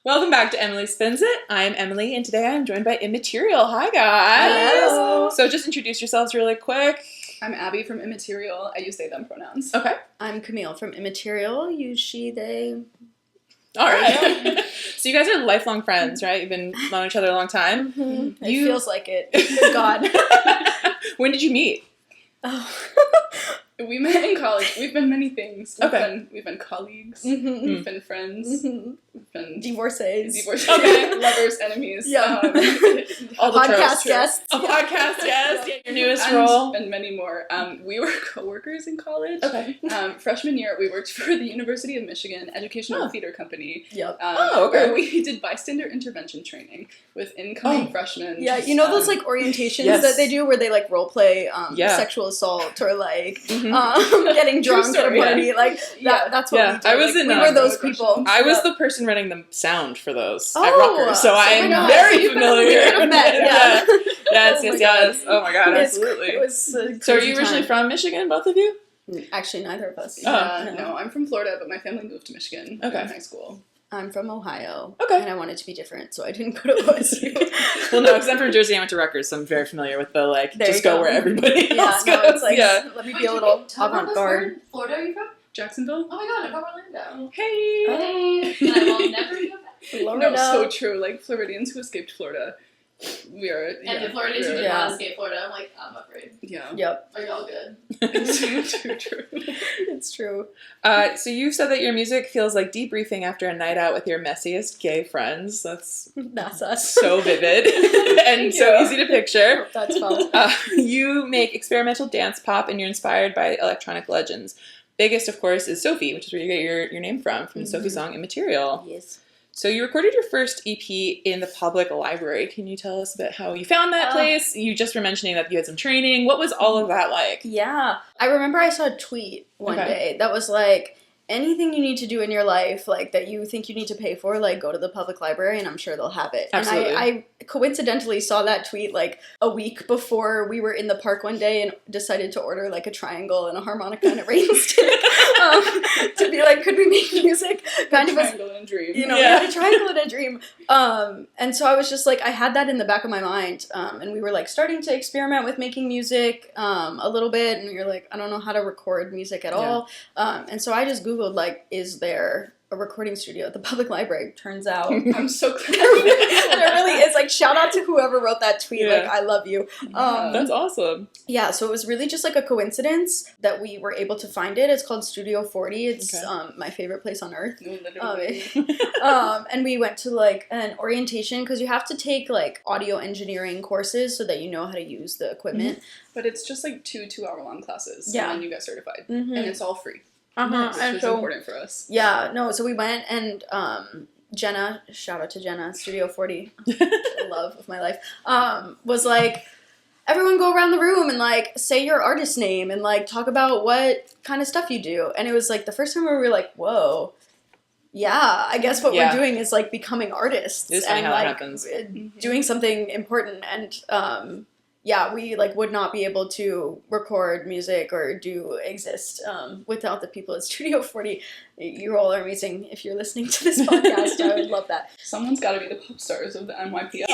Welcome back to Emily Spins It. I'm Emily, and today I'm joined by IMMATERIAL. Hi, guys. Hello. So just introduce yourselves really quick. I'm Abby from IMMATERIAL. I use they, them pronouns. Okay. I'm Camille from IMMATERIAL. Use she, they. All right. So you guys are lifelong friends, right? You've been knowing each other a long time. Mm-hmm. It feels like it. Good God. When did you meet? Oh. We met in college. We've been many things. We've been colleagues. Mm-hmm. We've been friends. Mm-hmm. We've been Divorcees. Okay. Lovers, enemies. Yeah. All the Podcast tropes. guests. A podcast guest. Yeah, your newest and, role. And many more. We were co-workers in college. Okay. Freshman year, we worked for the University of Michigan Educational Theater Company. Yep. Where we did bystander intervention training with incoming freshmen. Yeah, you know those like orientations Yes. that they do where they like role play sexual assault or like getting drunk at a party. Like that's what we did. I was like, in we were those people. I was the person running the sound for those at Oh, Rutgers, so I am God. very So familiar. we could have met, yeah. Yes, Oh my yes. Oh my God, It absolutely. was So are you originally from Michigan, both of you? Actually, neither of us. No, I'm from Florida, but my family moved to Michigan in high school. I'm from Ohio. Okay. And I wanted to be different, so I didn't go to OSU. Well, no, because I'm from Jersey. I went to Rutgers, so I'm very familiar with the like There just you go go. where everybody Yeah, else no, goes. it's like, let me be a little avant-garde. Florida are you from? Jacksonville? Oh my god, I'm from Orlando. Hey. Hey. And I will never go back. Florida. No, so true. Like Floridians who escaped Florida, we are. And the Floridians who did not escape Florida, I'm like, I'm afraid. Yeah. Yep. Are y'all good? It's true. It's true. So you said that your music feels like debriefing after a night out with your messiest gay friends. That's us. so vivid and so easy to picture. That's felt. You make experimental dance pop, and you're inspired by electronic legends. Biggest, of course, is Sophie, which is where you get your name from the Sophie song Immaterial. Yes. So you recorded your first EP in the public library. Can you tell us a bit how you found that place? You just were mentioning that you had some training. What was all of that like? Yeah. I remember I saw a tweet one day that was like, anything you need to do in your life, like, that you think you need to pay for, like, go to the public library and I'm sure they'll have it. Absolutely. And I coincidentally saw that tweet, like, a week before we were in the park one day and decided to order, like, a triangle and a harmonica and a rain stick to be like, could we make music? Kind of a triangle and a dream. You know, we had a triangle and a dream. And so I was just like, I had that in the back of my mind. And we were like starting to experiment with making music a little bit. And we were like, I don't know how to record music at all. And so I just Googled, like, is there a recording studio at the public library? Turns out. I'm so glad. And it really is. Like, shout out to whoever wrote that tweet. Yeah. Like, I love you. That's awesome. Yeah, so it was really just like a coincidence that we were able to find it. It's called Studio 40. It's my favorite place on earth. No, literally. And we went to like an orientation because you have to take like audio engineering courses so that you know how to use the equipment. But it's just like 2-hour-long classes. Yeah. And then you get certified. Mm-hmm. And it's all free. Uh-huh. Which And is so, important for us. yeah, no, so we went and Jenna, shout out to Jenna, Studio 40, love of my life, was like, everyone go around the room and like say your artist name and like talk about what kind of stuff you do. And it was like the first time where we were like, whoa, yeah, I guess what we're doing is like becoming artists It's funny and how like that happens. doing something important. And yeah, we like would not be able to record music or exist without the people at Studio 40. You all are amazing. If you're listening to this podcast, I would love that. Someone's got to be the pop stars of the NYPL.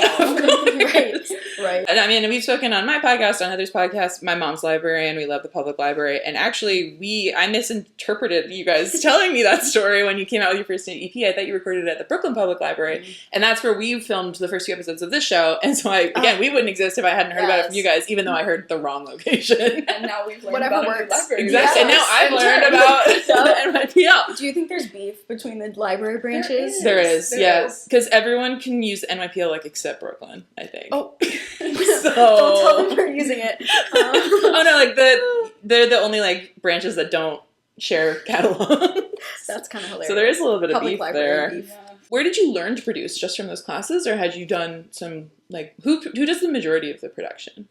Right. And I mean, we've spoken on my podcast, on Heather's podcast. My mom's librarian. We love the public library. And actually, I misinterpreted you guys telling me that story when you came out with your first EP. I thought you recorded it at the Brooklyn Public Library. Mm-hmm. And that's where we filmed the first few episodes of this show. And so, we wouldn't exist if I hadn't heard about it from you guys, even though I heard the wrong location. And now we've learned Whatever about works. our library. Exactly. And now I've learned about the NYPL. Do you think there's beef between the library branches? There is. Because everyone can use NYPL, like, except Brooklyn, I think. Oh. So... Don't tell them we're using it. Oh, no, like, they're the only, like, branches that don't share catalogs. That's kind of hilarious. So there is a little bit of Public beef library there. beef. Yeah. Where did you learn to produce? Just from those classes? Or had you done some, like, who does the majority of the production?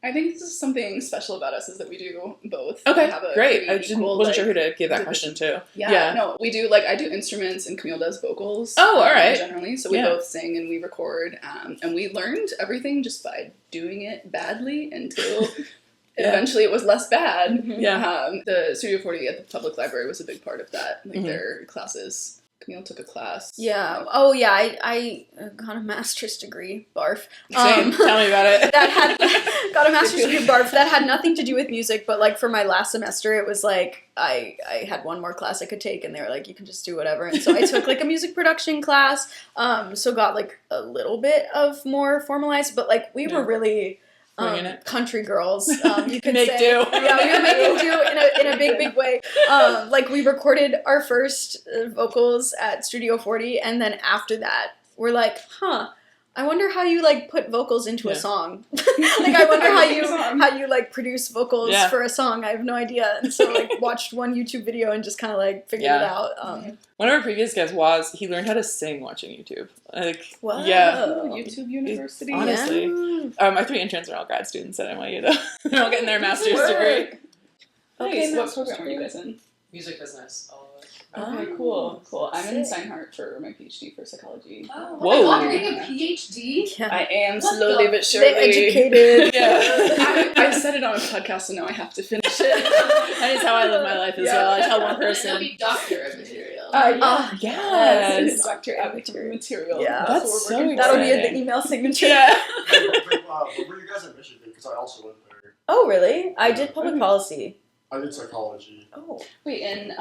I think this is something special about us is that we do both. Okay, We have a great. pretty I just equal, wasn't sure who to give that question to. Yeah, no, we do, like, I do instruments and Camille does vocals. Oh, all right. Generally, so we both sing and we record, and we learned everything just by doing it badly until eventually it was less bad. Yeah. The Studio 40 at the public library was a big part of that, like their classes. Camille took a class. Yeah. Oh, yeah. I got a master's degree. Barf. Same. Tell me about it. That had got a master's degree. Barf. That had nothing to do with music, but like for my last semester, it was like I had one more class I could take, and they were like, you can just do whatever. And so I took like a music production class. So got like a little bit of more formalized, but like we were really. Country girls, you could Make say. do. Yeah, we were making do in a big way. Like we recorded our first vocals at Studio 40, and then after that, we're like, I wonder how you like put vocals into a song. Like I wonder how you like produce vocals for a song. I have no idea. And so like watched one YouTube video and just kind of like figured it out. One of our previous guests he learned how to sing watching YouTube. Like, wow. Yeah. YouTube University. Honestly. Our 3 interns are all grad students at NYU though. They're all getting their master's degree. Okay, what program are you guys in? Music business. All of it. Okay, cool. I'm in Steinhardt for my PhD for psychology. Oh, Whoa. my God, you're getting a PhD? Yeah. I am What slowly the- but surely. They educated. I said it on a podcast, and now I have to finish it. That is how I live my life as well. I tell one It'll person. be doctor of material. Yes. Dr. Amateur Material. Yeah. That's what we're so working That'll for. be in the email signature. Yeah. Where were you guys at Michigan? Because I also went there. Oh, really? I did public policy. I did psychology, Oh, Wait, in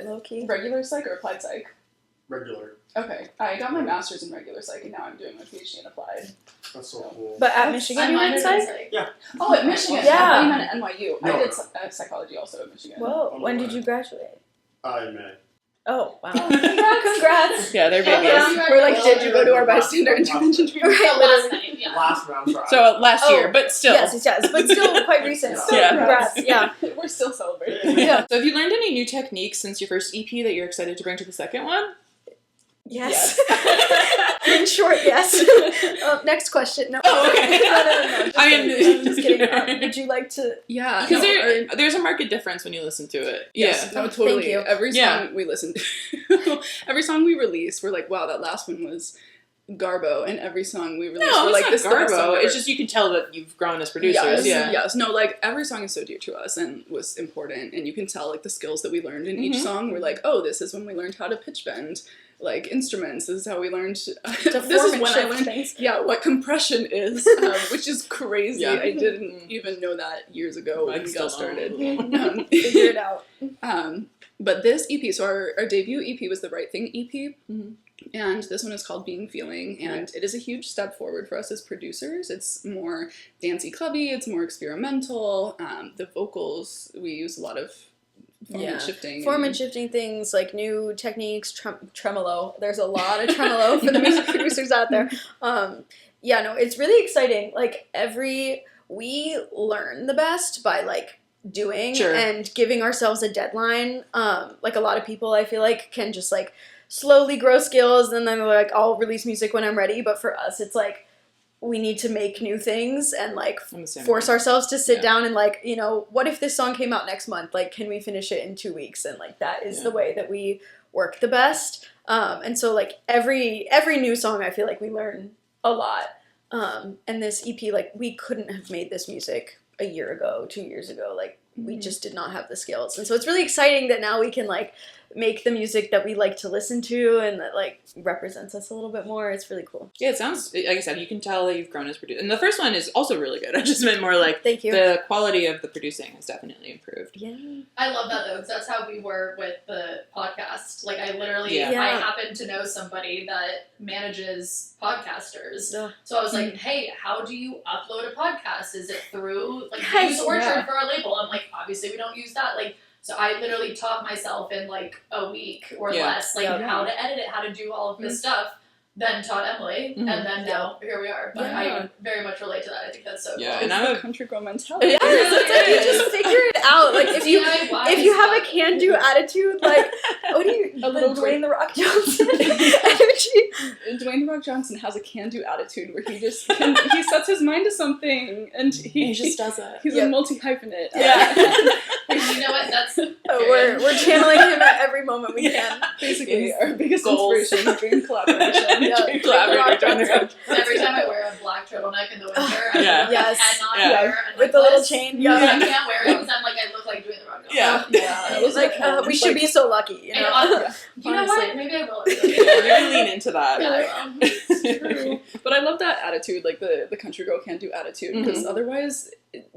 low key. regular psych or applied psych? regular. Okay, I got my master's in regular psych, and now I'm doing my PhD in applied. That's so cool. But at I Michigan, you minored did in psych? psych. Oh, at Michigan. Yeah. I thought you meant at NYU. No, I did no. psychology also at Michigan. Whoa, Oh, when no did way. you graduate? I May. Oh, wow. Congrats. Yeah, they're babies. Yeah. We're like, did you go to our bystander intervention treatment? So last night, yeah. Last round try. So last Oh, year, but still. Yes, but still quite recent. So Yeah. congrats. Yeah. We're still celebrating. Yeah. So have you learned any new techniques since your first EP that you're excited to bring to the second one? Yes. In short, yes. Next question. No. Oh, okay. No. Just I mean- kidding. Just kidding. Would you like to? Yeah. Because no, there's a marked difference when you listen to it. Yes, Yeah. no, totally. Thank you. Every song Yeah. we listen to, every song we release, we're like, wow, that last one was Garbo, and every song we release, No, we're it's like, not this is the best song Garbo. ever. It's just you can tell that you've grown as producers. Yes. No, like every song is so dear to us and was important, and you can tell like the skills that we learned in each Mhm. song. We're like, oh, this is when we learned how to pitch bend, like instruments. This is how we learned. To this form is and when I shift learned. things. Yeah, what compression is, which is crazy. Yeah. I didn't even know that years ago when I we still got started. don't. Figure it out. But this EP, so our debut EP was the Right Thing EP, Mhm. and this one is called Being Feeling, and it is a huge step forward for us as producers. It's more dancey, clubby, it's more experimental. The vocals, we use a lot of form and shifting. Form and shifting things, like new techniques, tremolo. There's a lot of tremolo for the music producers out there. It's really exciting. Like we learn the best by like doing Sure. and giving ourselves a deadline. Like a lot of people I feel like can just like slowly grow skills and then they're like, I'll release music when I'm ready. But for us, it's like we need to make new things and like I'm the same force way. ourselves to sit Yeah. down and like, what if this song came out next month? Like, can we finish it in 2 weeks? And like that is the way that we work the best. And so like every new song, I feel like we learn a lot. And this EP, like we couldn't have made this music a year ago, 2 years ago. Like we just did not have the skills. And so it's really exciting that now we can like make the music that we like to listen to and that like represents us a little bit more. It's really cool. Yeah, it sounds, like I said, you can tell that you've grown as producer. And the first one is also really good. I just meant more like Thank you. the quality of the producing has definitely improved. Yeah. I love that though, because that's how we were with the podcast. Like I literally, Yeah. Yeah. I happen to know somebody that manages podcasters. Yeah. So I was like, hey, how do you upload a podcast? Is it through, like, Yes, we use Orchard yeah. for our label? I'm like, obviously we don't use that. Like, so I literally taught myself in like a week or Yeah. less, like Yeah. how to edit it, how to do all of this stuff. Then taught Emily, Mhm. and then now here we are. But Yeah. I very much relate to that. I think that's so Yeah, cool. and It's I'm the a- country girl mentality. Yes, it's like you just figure it out. Like if you have a can-do attitude, like what do you A little Dwayne the Rock Johnson energy? Dwayne The Rock Johnson has a can-do attitude where he just he sets his mind to something and he does it. he's Yep. a multi-hyphenate. Yeah. You know what? That's We're channeling him at every moment we can. Basically, our biggest Goals. inspiration being collaboration. Yeah. Collaborator, Dwayne The Rock. every time I wear a black turtleneck in the winter. I Yeah. Yes. cannot Yeah. wear a With the little necklace. chain. Yeah. Yeah. I can't wear it because I'm like I look like doing the wrong. Yeah. Yeah, It was like we should be so lucky, you And know. on, You know honestly. what? Maybe I will. Yeah, maybe lean into that. Yeah, True. But I love that attitude, like the country girl can't do attitude, because otherwise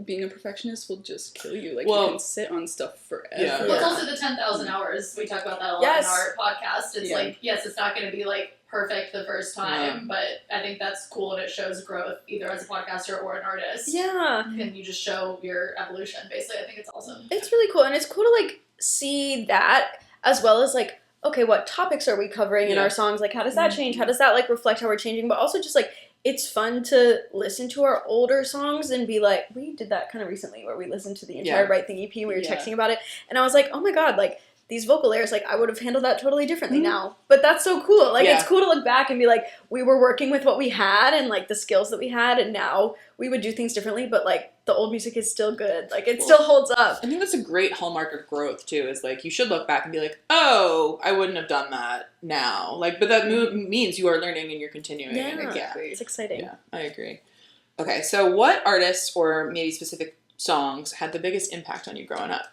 being a perfectionist will just kill you. Like, you can sit on stuff forever. Yeah. Well, it's also the 10,000 hours. We talk about that a lot in our podcast. It's like, yes, it's not going to be like perfect the first time, but I think that's cool and it shows growth either as a podcaster or an artist. Yeah. And you just show your evolution, basically. I think it's awesome. It's really cool, and it's cool to like see that as well as like, okay, what topics are we covering in our songs? Like, how does that change? How does that like reflect how we're changing? But also just like, it's fun to listen to our older songs and be like, we did that kind of recently where we listened to the entire Right Thing EP and we were texting about it, and I was like, oh my god, like these vocal layers, like I would have handled that totally differently now. But that's so cool. Like it's cool to look back and be like, we were working with what we had and like the skills that we had, and now we would do things differently, but like the old music is still good. Like it still holds up. I think that's a great hallmark of growth too, is like you should look back and be like, oh, I wouldn't have done that now. Like, but that means you are learning and you're continuing. Yeah, it's exciting. Yeah, I agree. Okay, so what artists or maybe specific songs had the biggest impact on you growing up?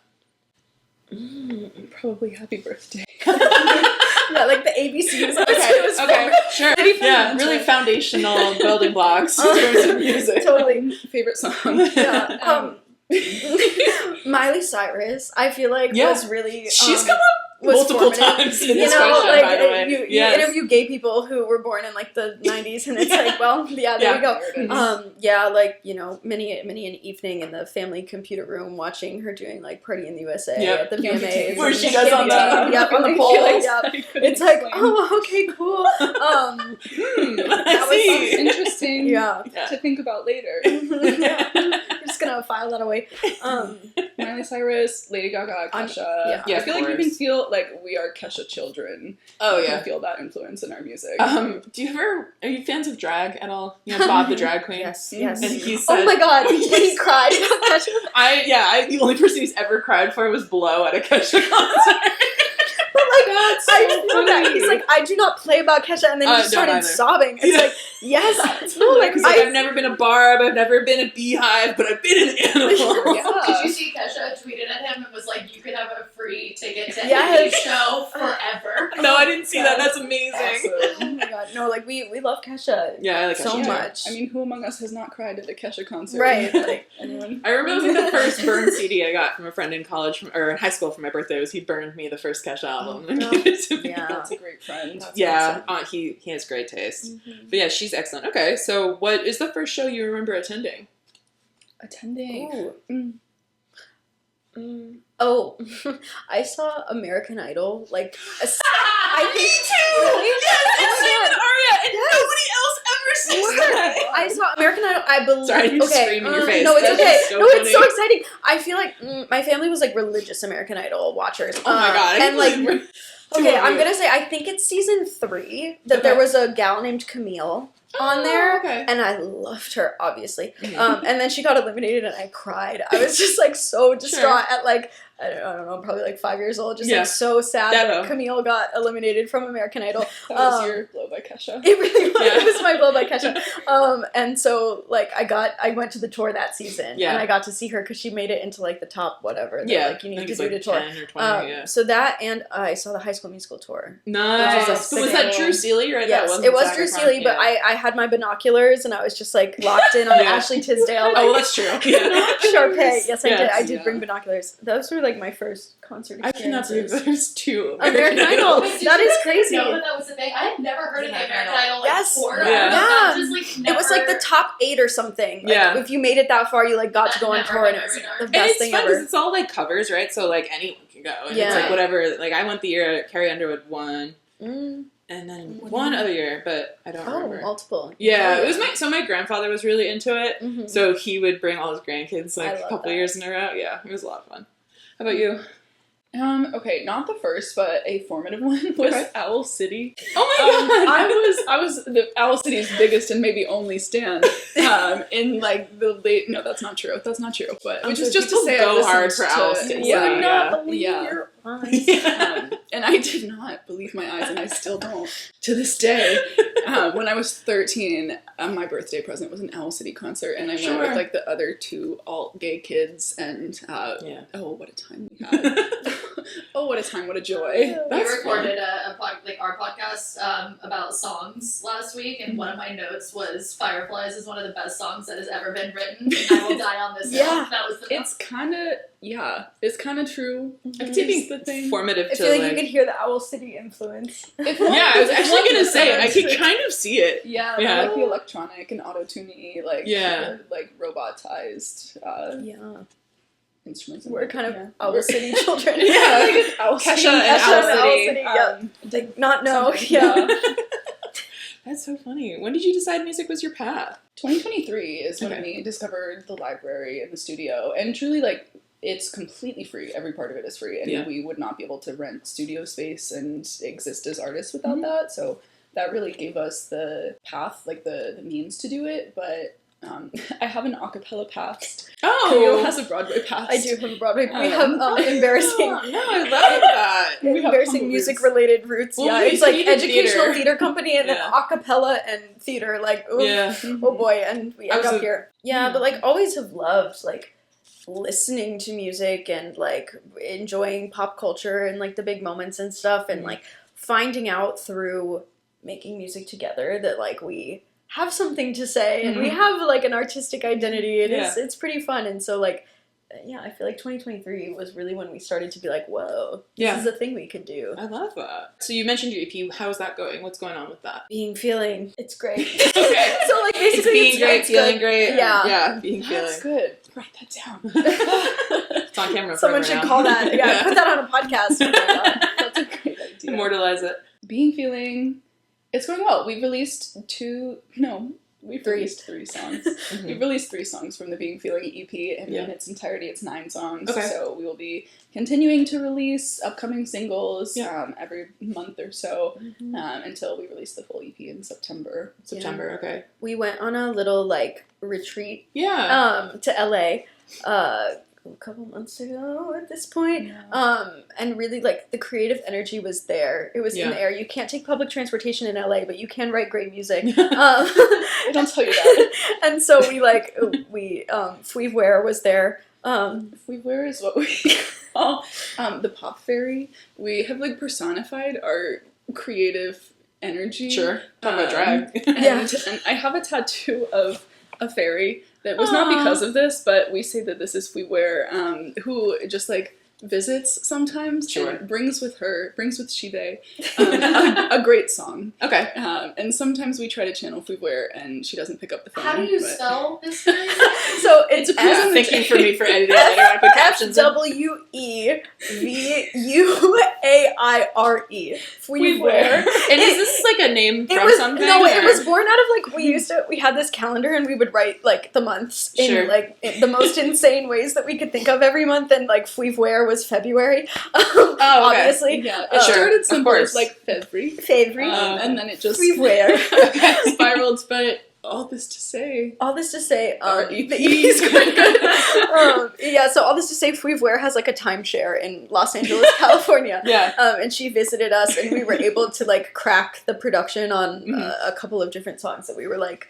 Probably Happy Birthday. Yeah, like the ABCs. Okay, sure. Yeah, really foundational building blocks in terms of music. Totally. Favorite song. Yeah. Miley Cyrus, I feel like was really she's come up multiple times in this question, like, by the way. You interview gay people who were born in like the 90s, and it's like, well, there we go. Like, you know, many an evening in the family computer room watching her doing like Party in the USA at the VMAs. Where she does on the polls. It's like, oh, okay, cool. That was interesting to think about later. I'm just gonna file that away. Miley Cyrus, Lady Gaga, Kesha. I feel like you can feel like we are Kesha children. Oh yeah, you can feel that influence in our music. Are you fans of drag at all? You know, Bob the drag queen. Yes. And he said, oh my god, when he cried about Kesha. The only person he's ever cried for was Blow at a Kesha concert. But like, I know that he's like, I do not play about Kesha, and then he just started sobbing. It's like, yes, no, like I've never been a barb, I've never been a beehive, but I've been an animal. Did you see Kesha tweeted at him and was like, you could have a free ticket to any show forever? No, I didn't see that. That's amazing. Awesome. Oh my god, no, like we love Kesha. Yeah, I like so Kesha much. I mean, who among us has not cried at a Kesha concert? Right. Like anyone? I remember it was like the first burn CD I got from a friend in college or in high school for my birthday. Was he burned me the first Kesha album and gave it to me. Yeah, that's a great friend. That's he has great taste. But yeah, she's excellent. Okay, so what is the first show you remember attending? Oh, I saw American Idol. Like, Me too. Yes, Aria, and nobody else ever sees that. I saw American Idol. I believe. Sorry, I didn't scream in your face. No, it's That's okay. so It's so funny. exciting. I feel like my family was like religious American Idol watchers. Oh my god! And like, okay, I'm gonna say I think it's season 3 that there was a gal named Camille on there, and I loved her obviously. And then she got eliminated, and I cried. I was just like so distraught at like. I don't know, probably like 5 years old, just like so sad that Camille got eliminated from American Idol. That was your blow by Kesha. It really was. It was my blow by Kesha. And so like I went to the tour that season, and I got to see her because she made it into like the top whatever that like you need to do to tour. 10 or 20, So that, and I saw the High School Musical tour. Nice. Was that Drew Seeley, right? Yes, it was Drew Seeley, but I had my binoculars and I was just like locked in on Ashley Tisdale. Like, well, that's true. Sharpay. Yes, I did. I did bring binoculars. Those were like my first concert I cannot believe there's 2 American Idol. That is crazy. I didn't know that was the thing. I had never heard of the American Idol tour. Yeah. Just, It was like the top 8 or something. Like, if you made it that far, you like got to go on tour, and it was the best thing ever. It's all like covers, right? So like anyone can go. And it's like whatever. Like I went the year Carrie Underwood won. And then one other year, but I don't remember. Multiple. Yeah, it was my grandfather was really into it, so he would bring all his grandkids like a couple years in a row. Yeah, it was a lot of fun. How about you? Okay, not the first, but a formative one was Owl City. Oh my god! I was the Owl City's biggest and maybe only stan in like the late. No, that's not true. That's not true. But which is just to say, go I hard for Owl City. You would not believe your eyes. And I did not believe my eyes, and I still don't to this day. When I was 13, my birthday present was an Owl City concert, and I went Sure. with like the other two alt-gay kids, and Yeah. oh, what a time we had. Oh, what a time, what a joy. We recorded our podcast about songs last week, and one of my notes was "Fireflies is one of the best songs that has ever been written. I will die on this hill." That was the note. It's kind of true. I could see it being the thing. formative I to feel like you could hear the Owl City influence. Yeah, I was actually gonna say I could kind of see it. Yeah, Yeah. like the electronic and auto-tune-y, like like robotized instruments. We're kind of Owl City children. Yeah, Owl Kesha City. and Owl City. Like, not know. something. Yeah. That's so funny. When did you decide music was your path? 2023 is when Okay. we discovered the library and the studio, and truly, like, it's completely free. Every part of it is free, and we would not be able to rent studio space and exist as artists without that. So that really gave us the path, like the means to do it. But I have an a cappella past. Khalil has a Broadway past. I do have a Broadway. We have embarrassing. No, I love that. We have embarrassing humble music roots. related roots. Well, Yeah, we it's like did educational theater. theater company and then Yeah. a cappella and theater. Like, oof, Yeah. oh boy, and we end was up here. Yeah, but like always have loved like listening to music and like enjoying pop culture and like the big moments and stuff, and like finding out through making music together that like we have something to say and we have like an artistic identity. It's pretty fun, and so like I feel like 2023 was really when we started to be like, whoa, this is a thing we could do. I love that. So you mentioned your EP. How's that going? What's going on with that? Being feeling, it's great. Okay. So like It's basically being great, it's feeling good. great. Yeah. Yeah, being That's feeling. good. Write that down. It's on camera. Someone forever should now. call that. Yeah, put that on a podcast. Oh my God. That's a great idea. Immortalize it. Being feeling, it's going well. We've released released 3 songs. We've released 3 songs from the Being Feeling EP, and in its entirety, it's 9 songs. Okay. So we will be continuing to release upcoming singles every month or so until we release the full EP in September. Okay. We went on a little like retreat Yeah. to LA a couple months ago at this point. And really like the creative energy was there. It was in the air. You can't take public transportation in LA, but you can write great music. I don't tell you that. And so we Fweeware was there. Fweeware is what we call the pop fairy. We have like personified our creative energy. Sure. Talk about drag. And I have a tattoo of a fairy that was not because of this, but we say that this is Fweeware, who just like visits sometimes and brings with she they a great song. Okay. And sometimes we try to channel Fweeware and she doesn't pick up the phone. How do you spell this fairy? So it's thinking for me for editing later. I put captions in. FWEVUAIRE. Fweeware. And is this like a name from something? No, it or- was born out of like we had this calendar and we would write like the months in like the most insane ways that we could think of every month, and like Fweeware was February. Obviously. Yeah, it started simple as like February. And then it just Fweeware. spiraled, but all this to say, the EP is quite good. So all this to say, Fweeware has like a timeshare in Los Angeles, California. And she visited us, and we were able to like crack the production on a couple of different songs that we were like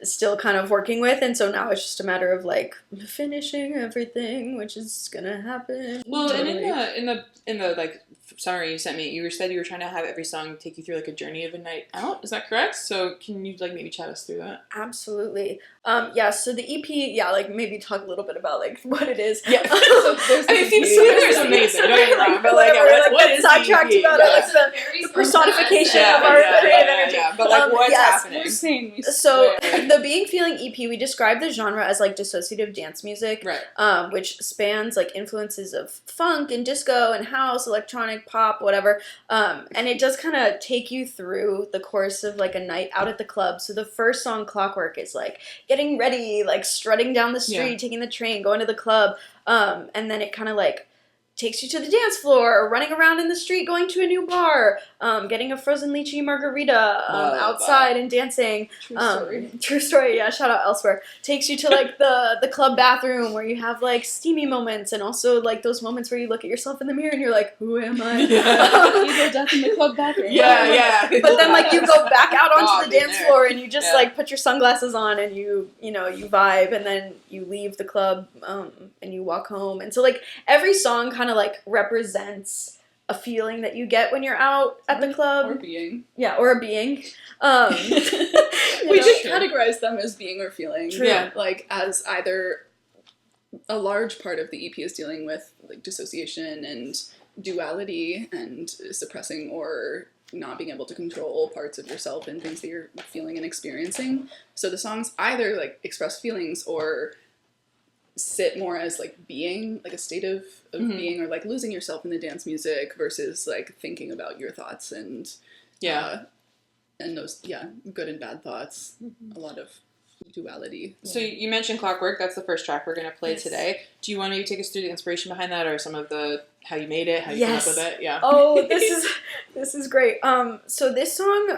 still kind of working with, and so now it's just a matter of like finishing everything, which is gonna happen. Well, and in the like summary you sent me, you said you were trying to have every song take you through like a journey of a night out. Is that correct? So can you like maybe chat us through that? Absolutely. So the EP, like maybe talk a little bit about like what it is. So there's Fweeware is amazing. Don't get me wrong, but like what is sidetracked EP? about it, like the personification of our creative energy. But like what's happening? We're saying So the Being Feeling EP, we describe the genre as like dissociative dance music, Right. Which spans like influences of funk and disco and house, electronic pop, whatever. And it does kind of take you through the course of like a night out at the club. So the first song, Clockwork, is like getting ready, like strutting down the street, taking the train, going to the club. And then it kind of like takes you to the dance floor, running around in the street, going to a new bar, getting a frozen lychee margarita outside and dancing. True story, yeah, shout out Elsewhere. Takes you to like the club bathroom where you have like steamy moments and also like those moments where you look at yourself in the mirror and you're like, who am I? You go death in the club bathroom. Yeah. But then like you go back out onto the dance floor and you just like put your sunglasses on and you vibe, and then you leave the club and you walk home. And so like every song kind of like represents a feeling that you get when you're out at the club. Or being. Yeah, or a being. We just categorize them as being or feeling. True. Yeah. Like as either a large part of the EP is dealing with like dissociation and duality and suppressing or not being able to control parts of yourself and things that you're feeling and experiencing. So the songs either like express feelings or sit more as like being, like a state of being, or like losing yourself in the dance music versus like thinking about your thoughts and those good and bad thoughts. A lot of duality. So you mentioned Clockwork. That's the first track we're going to play today. Do you want to maybe take us through the inspiration behind that, or some of the how you made it, how you came up with it? Yeah. Oh, this is great. So this song,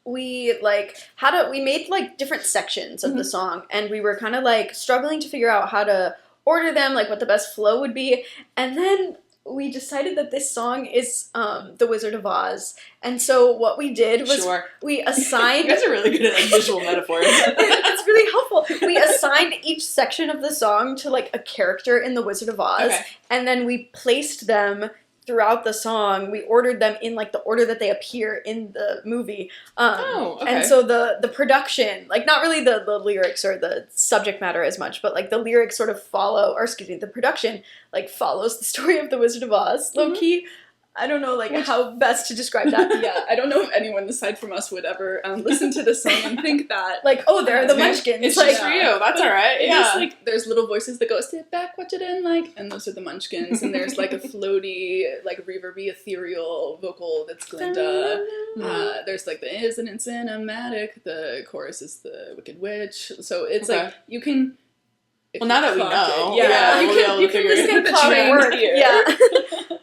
we made like different sections of the song, and we were kind of like struggling to figure out how to order them, like what the best flow would be, and then we decided that this song is The Wizard of Oz. And so what we did was we assigned... You guys are really good at like, visual metaphors. It's really helpful. We assigned each section of the song to like a character in The Wizard of Oz. Okay. And then we placed them throughout the song. We ordered them in like the order that they appear in the movie. And so the production, like not really the lyrics or the subject matter as much, but like the lyrics sort of the production like follows the story of The Wizard of Oz, low-key. I don't know like how best to describe that. Yeah, I don't know if anyone aside from us would ever listen to this song and think that like, oh, they're the Munchkins. It's just for you. That's all right. It is like there's little voices that go sit back, watch it in, like, and those are the Munchkins. And there's like a floaty, like reverby, ethereal vocal that's Glinda. There's like the Isn't It Cinematic. The chorus is the Wicked Witch. So it's like you can. Well, now that we know, you can listen to the trend here. Yeah.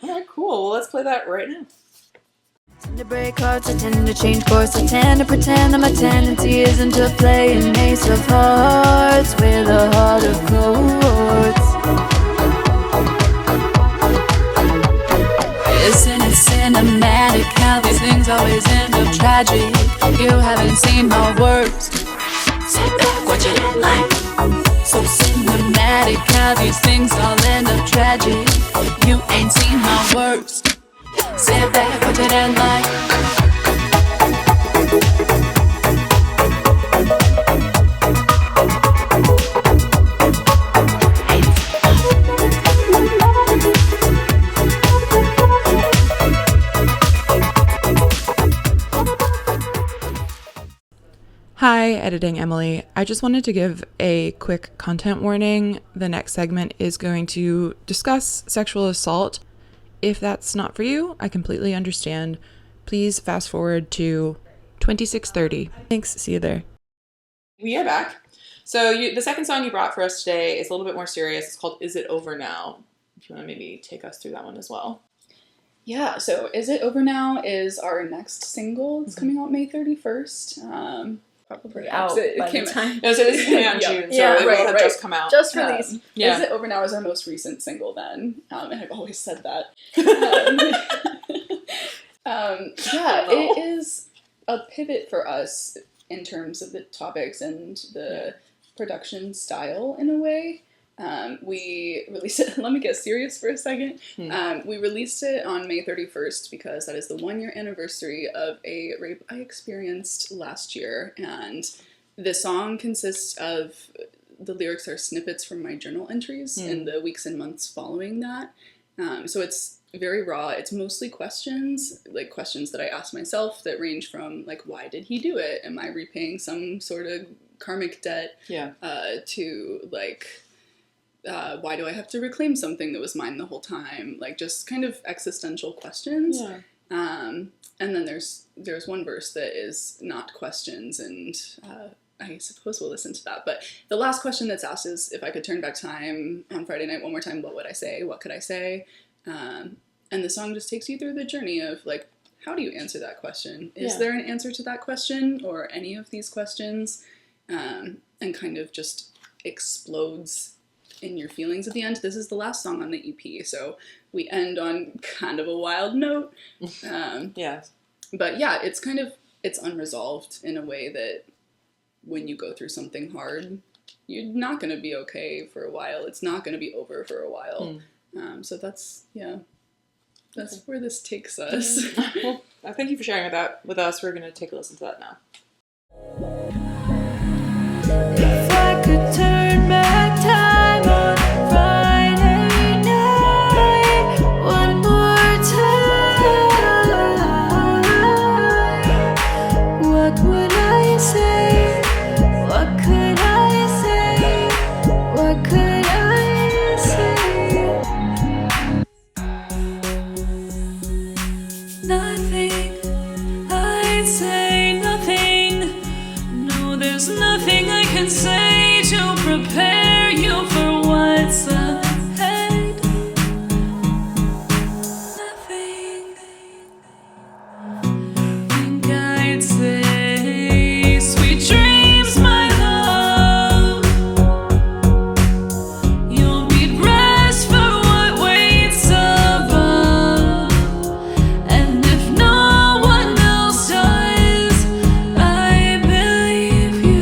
All right, cool. Well, let's play that right now. Tend to break hearts, I tend to change course, I tend to pretend that my tendency isn't to play an ace of hearts with a heart of chords. Isn't it cinematic how these things always end up tragic? You haven't seen my worst. Sit back, watch it in like. So cinematic how these things all end up tragic. You ain't seen my worst. Sit back, watch it and like. Hi, Editing Emily. I just wanted to give a quick content warning. The next segment is going to discuss sexual assault. If that's not for you, I completely understand. Please fast forward to 26:30. Thanks, see you there. We are back. So the second song you brought for us today is a little bit more serious. It's called Is It Over Now? If you want to maybe take us through that one as well. Yeah, so Is It Over Now is our next single. It's coming out May 31st. Probably out by the time. No, so this is coming out in June, so it will have just come out. Just released. Is It Over Now is our most recent single then, and I've always said that. It is a pivot for us in terms of the topics and the production style in a way. We released it, let me get serious for a second. We released it on May 31st because that is the 1-year anniversary of a rape I experienced last year. And the song consists of, the lyrics are snippets from my journal entries in the weeks and months following that. So it's very raw. It's mostly questions, like questions that I ask myself that range from like, why did he do it? Am I repaying some sort of karmic debt? To like, why do I have to reclaim something that was mine the whole time? Like just kind of existential questions. And then there's one verse that is not questions, and I suppose we'll listen to that. But the last question that's asked is, if I could turn back time on Friday night one more time, what would I say? What could I say? And the song just takes you through the journey of, like, how do you answer that question? Is there an answer to that question or any of these questions? And kind of just explodes in your feelings at the end. This is the last song on the EP, so we end on kind of a wild note. But yeah, it's unresolved in a way that when you go through something hard, you're not going to be okay for a while. It's not going to be over for a while. So that's where this takes us. Well, thank you for sharing that with us. We're going to take a listen to that now. If I could turn back time on Friday night one more time, what would I say? What could I say? What could I say? Nothing. I'd say nothing. No, there's nothing I can say to prepare you for what's ahead. Nothing. Think I'd say sweet dreams, my love. You'll be dressed for what waits above. And if no one else does, I believe you.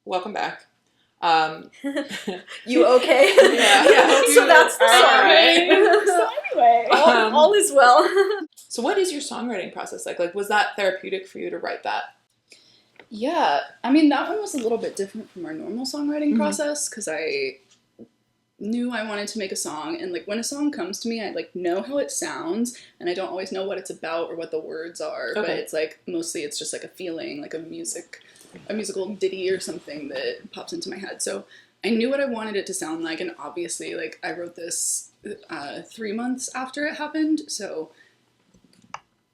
Welcome back. You okay? Yeah. So that's the All song. right. So anyway, all is well. So what is your songwriting process like? Like, was that therapeutic for you to write that? Yeah, I mean, that one was a little bit different from our normal songwriting process, because I knew I wanted to make a song, and, like, when a song comes to me, I, like, know how it sounds, and I don't always know what it's about or what the words are, but it's, like, mostly it's just, like, a feeling, like a musical ditty or something that pops into my head. So I knew what I wanted it to sound like, and obviously, like, I wrote this 3 months after it happened, so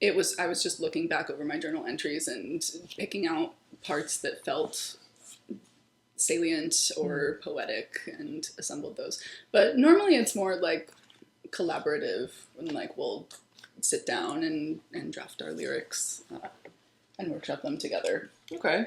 I was just looking back over my journal entries and picking out parts that felt salient or poetic and assembled those. But normally it's more like collaborative, and, like, we'll sit down and draft our lyrics and workshop them together. Okay.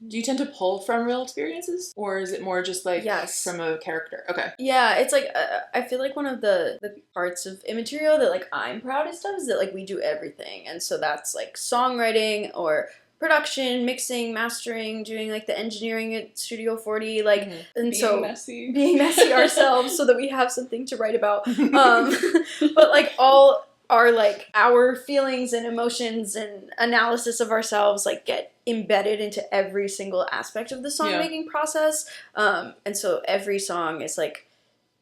Do you tend to pull from real experiences, or is it more just like from a character? Okay. Yeah, it's like I feel like one of the parts of Immaterial that, like, I'm proudest of is that, like, we do everything, and so that's like songwriting or production, mixing, mastering, doing, like, the engineering at Studio 40, like, and being messy ourselves so that we have something to write about. But, like, all our, like, our feelings and emotions and analysis of ourselves, like, get embedded into every single aspect of the song-making process. And so every song is, like,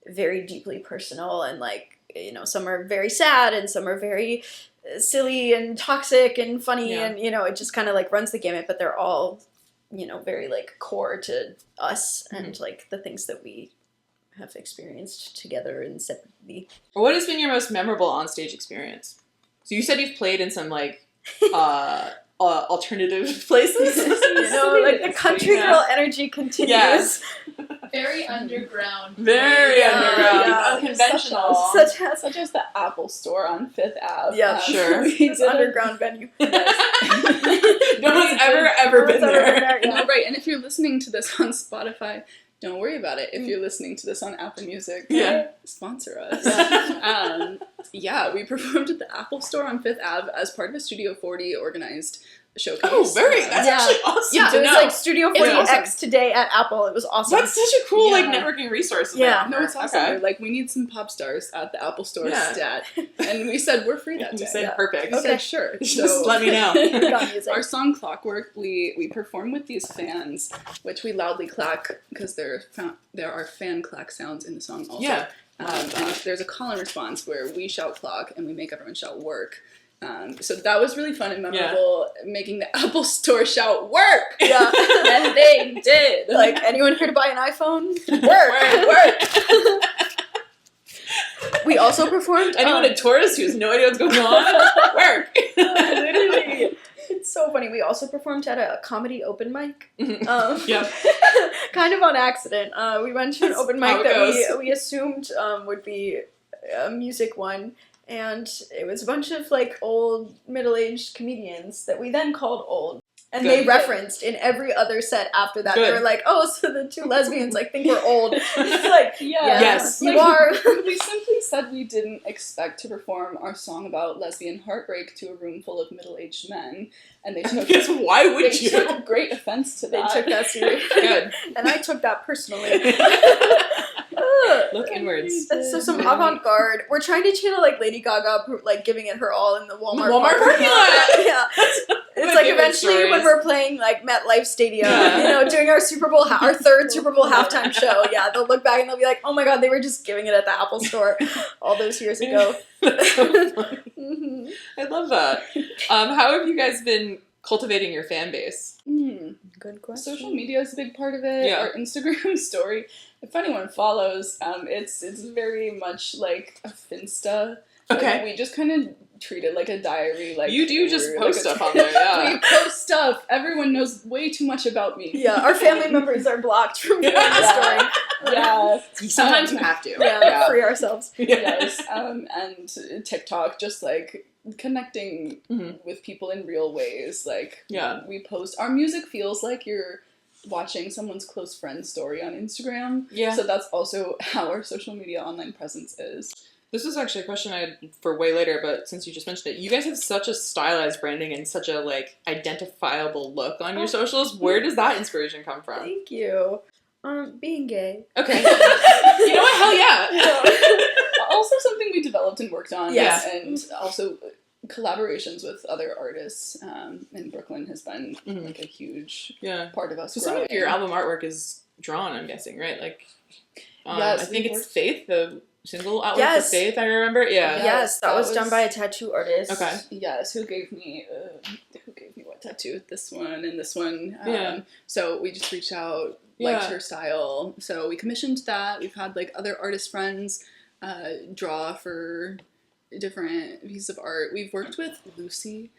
very deeply personal, and, like, you know, some are very sad and some are very silly and toxic and funny, and, you know, it just kind of, like, runs the gamut, but they're all, you know, very, like, core to us and, like, the things that we have experienced together and separately. What has been your most memorable onstage experience? So you said you've played in some, like, alternative places. You know, like, the country girl energy continues. Yes. Very underground. Very underground. Unconventional. Such as the Apple Store on Fifth Ave. Yeah, sure. It's an underground venue. No one's ever been there. No, right. And if you're listening to this on Spotify, don't worry about it. If you're listening to this on Apple Music, sponsor us. We performed at the Apple Store on Fifth Ave as part of a Studio 40 organized showcase. Oh, that's actually awesome. Yeah, it was like Studio 40X today at Apple. It was awesome. That's such a cool like networking resource. Yeah, no, it's awesome. Okay. Like, we need some pop stars at the Apple Store stat, and we said we're free that day. You said perfect. We said sure. Just let me know. Our song Clockwork, we perform with these fans, which we loudly clack because there are fan clack sounds in the song also. Yeah. And there's a call and response where we shout clock and we make everyone shout work. So that was really fun and memorable, making the Apple Store shout, work! Yeah. And they did. Like, anyone here to buy an iPhone? Work! We also performed... Anyone in Taurus who has no idea what's going on? Work! Literally. It's so funny. We also performed at a comedy open mic. Yep. Kind of on accident. We went to an open mic how it that goes. we assumed would be a music one. And it was a bunch of, like, old, middle-aged comedians that we then called old. And Good. they referenced in every other set after that. Good. They were like, oh, so the two lesbians, like, think we're old. It's like, yeah, Yes. you are. We simply said we didn't expect to perform our song about lesbian heartbreak to a room full of middle-aged men. And they took... Because why would They you? took great offense to They that. took that seriously. Good. And I took that personally. Look inwards. So some avant-garde. We're trying to channel like Lady Gaga, like giving it her all in the Walmart parking lot. Yeah, it's like eventually when we're playing like MetLife Stadium, you know, doing our Super Bowl, our third Super Bowl halftime show. Yeah, they'll look back and they'll be like, "Oh my God, they were just giving it at the Apple Store all those years ago." That's so funny. Mm-hmm. I love that. How have you guys been cultivating your fan base? Good question. Social media is a big part of it. Yeah. Our Instagram story, if anyone follows, it's very much like a Finsta. Okay. Like, we just kind of treat it like a diary. Like You do just we're post like a- stuff on there, yeah. We post stuff. Everyone knows way too much about me. Yeah, our family members are blocked from viewing the story. Yeah. Sometimes you have to. Yeah, free ourselves. Yes. And TikTok, just like connecting with people in real ways. Like, we post, our music feels like you're watching someone's close friend story on Instagram. Yeah. So that's also how our social media online presence is. This is actually a question I had for way later, but since you just mentioned it, you guys have such a stylized branding and such a, like, identifiable look on your socials. Where does that inspiration come from? Thank you. Being gay. Okay. You know what? Hell yeah. Also something we developed and worked on. Yes. And also collaborations with other artists in Brooklyn has been like a huge part of us. So some of your album artwork is drawn, I'm guessing, right? Like, yes, I think it's Faith, the single outlet for Yes. Faith, I remember. Yeah. Yes, that was done by a tattoo artist. Okay. Yes, who gave me what tattoo? This one and this one. Yeah. So we just reached out, liked her style. So we commissioned that. We've had like other artist friends draw for different pieces of art. We've worked with Lucy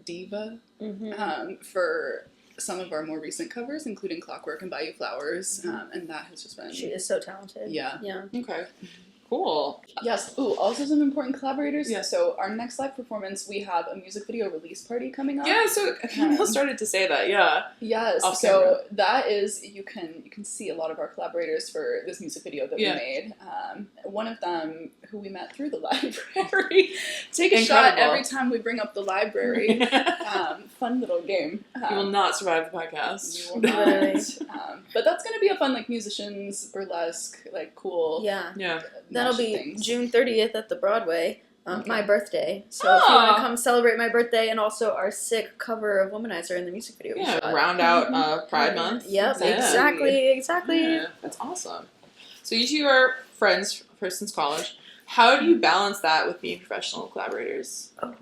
Diva for some of our more recent covers, including Clockwork and Bayou Flowers, and that has just been... She is so talented. Yeah. Yeah. Okay. Cool. Yes. Ooh, also some important collaborators. Yeah. So our next live performance, we have a music video release party coming up. Yeah, so Camille started to say that, yeah. Yes. Off So camera. that is, you can see a lot of our collaborators for this music video that we made. One of them, who we met through the library, take a shot every time we bring up the library. Fun little game. You will not survive the podcast. You will not. But that's going to be a fun, like, musicians, burlesque, like, cool. Yeah. Yeah. That'll be things. June 30th at the Broadway, my birthday. So if you want to come celebrate my birthday and also our sick cover of Womanizer in the music video we shot. Round out Pride Month. Yep, exactly. Yeah, that's awesome. So you two are friends since college. How do you balance that with being professional collaborators? Oh.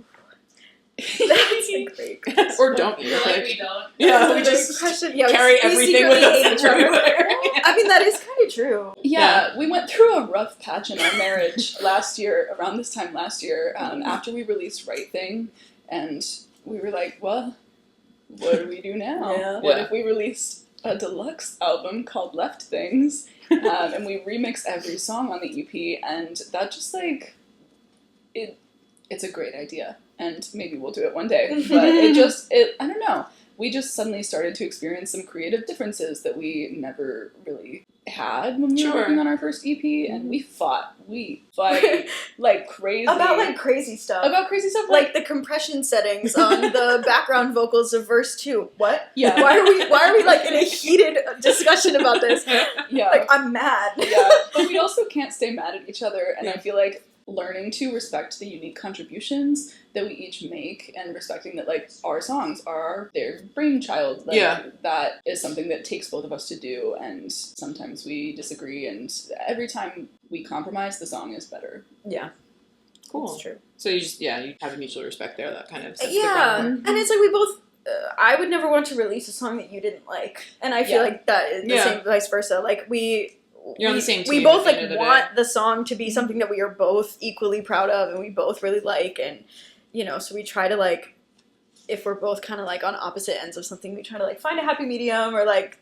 That's a great question. Or don't you? Like we don't. Yeah, we That's a just great question. Yeah, carry we everything with secretly hate us each other. everywhere. I mean, that is kind of true. Yeah, we went through a rough patch in our marriage last year, around this time last year, after we released Right Thing, and we were like, well, what do we do now? Yeah. What if we released a deluxe album called Left Things, and we remix every song on the EP, and that just, like, it's a great idea, and maybe we'll do it one day, but I don't know. We just suddenly started to experience some creative differences that we never really had when we were working on our first EP, and we fight like crazy. About, like, crazy stuff. About crazy stuff? Like the compression settings on the background vocals of verse 2. What? Yeah. Why are we like in a heated discussion about this? Yeah. Like, I'm mad. Yeah. But we also can't stay mad at each other, and I feel like learning to respect the unique contributions that we each make, and respecting that, like, our songs are their brainchild. Like, that is something that takes both of us to do, and sometimes we disagree, and every time we compromise, the song is better. Yeah. cool. It's true. So you just, you have a mutual respect there, that kind of sets the Yeah, groundwork. and it's like we both. I would never want to release a song that you didn't like, and I feel like that is the same vice versa. Like You're on the same team. We both at the end of the want the song to be something that we are both equally proud of, and we both really like, and so we try to like, if we're both kind of like on opposite ends of something, we try to like find a happy medium or like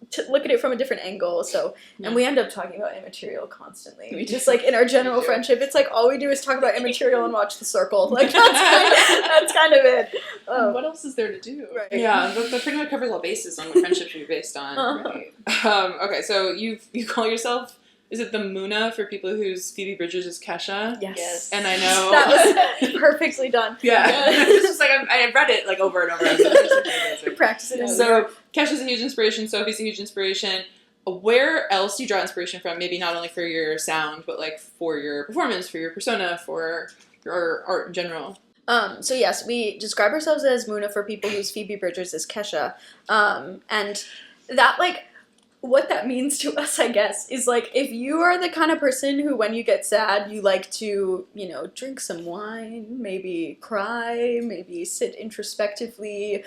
to look at it from a different angle. So, and we end up talking about Immaterial constantly. We just like in our general friendship, it's like all we do is talk about Immaterial and watch The Circle. Like that's kind of it. What else is there to do? Right. Yeah, that pretty much covers all bases on what friendship should be based on. Right. Okay, so you call yourself, is it the Muna for people whose Phoebe Bridgers is Kesha? Yes. And I know that was perfectly done. Yeah. It's just like I read it like over and over. Practice it. So Kesha's a huge inspiration. Sophie's a huge inspiration. Where else do you draw inspiration from? Maybe not only for your sound, but like for your performance, for your persona, for your art in general. So yes, we describe ourselves as Muna for people whose Phoebe Bridgers is Kesha. And that like what that means to us, I guess, is like if you are the kind of person who when you get sad, you like to, drink some wine, maybe cry, maybe sit introspectively,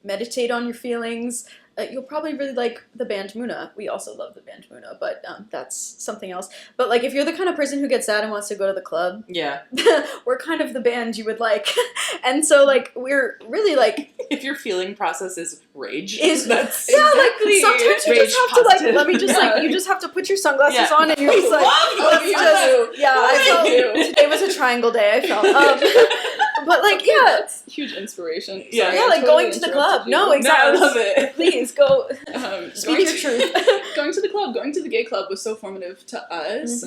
meditate on your feelings, you'll probably really like the band Muna. We also love the band Muna, but that's something else. But like if you're the kind of person who gets sad and wants to go to the club, we're kind of the band you would like. And so like we're really like if your feeling process is rage, that's exactly. Like sometimes you just have positive. to like let me just like you just have to put your sunglasses on and you're just like I felt today was a triangle day. I felt but like that's huge inspiration. Yeah, like totally going to the club. No, exactly. No, I love it. Please go speak your truth. Going to the club, going to the gay club was so formative to us.